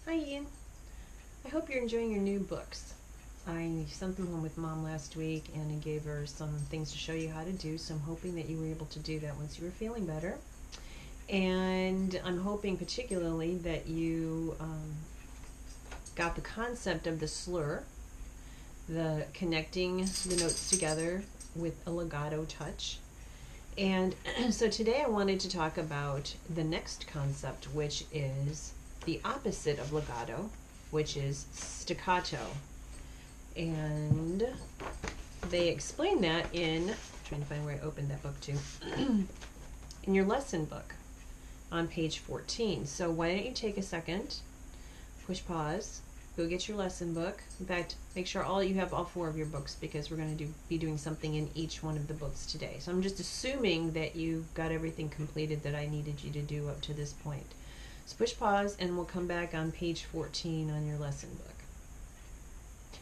Hi Ian. I hope you're enjoying your new books. I sent them home with Mom last week and I gave her some things to show you how to do, so I'm hoping that you were able to do that once you were feeling better. And I'm hoping particularly that you got the concept of the slur, the connecting the notes together with a legato touch. And so today I wanted to talk about the next concept, which is the opposite of legato, which is staccato. And they explain that in, I'm trying to find where I opened that book to, in your lesson book on page 14. So why don't you take a second, push pause, go get your lesson book. In fact, make sure you have all 4 of your books, because we're going to be doing something in each one of the books today. So I'm just assuming that you got everything completed that I needed you to do up to this point. So push pause and we'll come back on page 14 on your lesson book.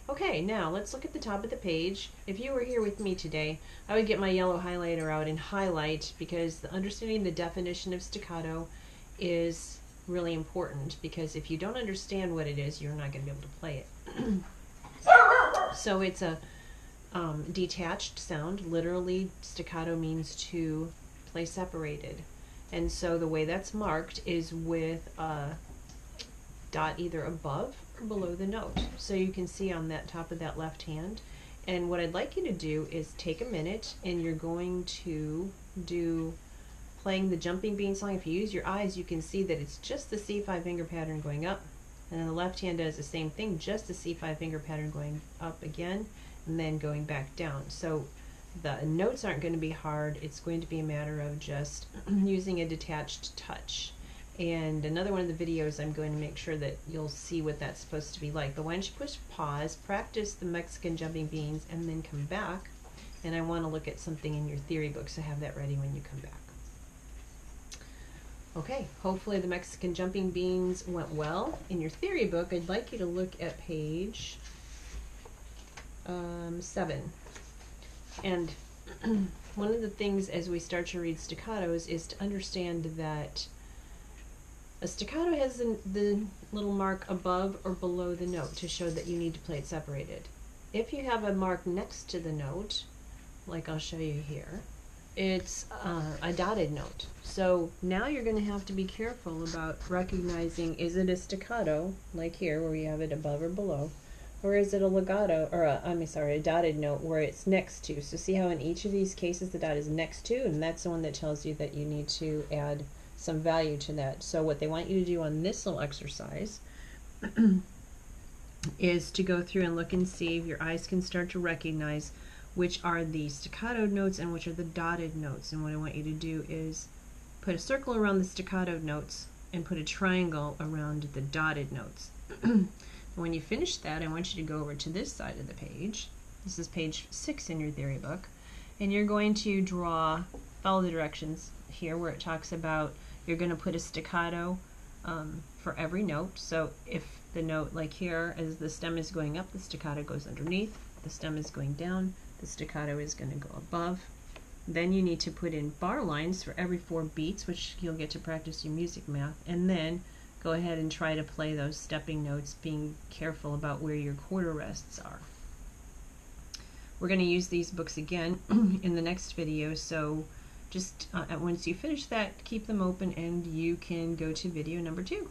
Okay, now let's look at the top of the page. If you were here with me today, I would get my yellow highlighter out and highlight, because understanding the definition of staccato is really important, because if you don't understand what it is, you're not going to be able to play it. So it's a detached sound. Literally, staccato means to play separated. And so the way that's marked is with a dot either above or below the note. So you can see on that top of that left hand. And what I'd like you to do is take a minute and you're going to do playing the Jumping Bean song. If you use your eyes, you can see that it's just the C5 finger pattern going up. And then the left hand does the same thing, just the C5 finger pattern going up again and then going back down. So the notes aren't going to be hard. It's going to be a matter of just using a detached touch. And another one of the videos, I'm going to make sure that you'll see what that's supposed to be like. But why don't you push pause, practice the Mexican Jumping Beans, and then come back. And I want to look at something in your theory book, so have that ready when you come back. Okay, hopefully the Mexican Jumping Beans went well. In your theory book, I'd like you to look at page 7. And one of the things as we start to read staccatos is to understand that a staccato has the little mark above or below the note to show that you need to play it separated. If you have a mark next to the note, like I'll show you here, it's a dotted note. So now you're going to have to be careful about recognizing, is it a staccato, like here where you have it above or below, or is it a legato, or a dotted note where it's next to. So see how in each of these cases the dot is next to, and that's the one that tells you that you need to add some value to that. So what they want you to do on this little exercise is to go through and look and see if your eyes can start to recognize which are the staccato notes and which are the dotted notes. And what I want you to do is put a circle around the staccato notes and put a triangle around the dotted notes. When you finish that, I want you to go over to this side of the page. This is page 6 in your theory book. And you're going to follow the directions here where it talks about you're going to put a staccato for every note. So if the note, like here, as the stem is going up, the staccato goes underneath. The stem is going down, the staccato is going to go above. Then you need to put in bar lines for every 4 beats, which you'll get to practice your music math. And then go ahead and try to play those stepping notes, being careful about where your quarter rests are. We're going to use these books again in the next video, so just once you finish that, keep them open and you can go to video number 2.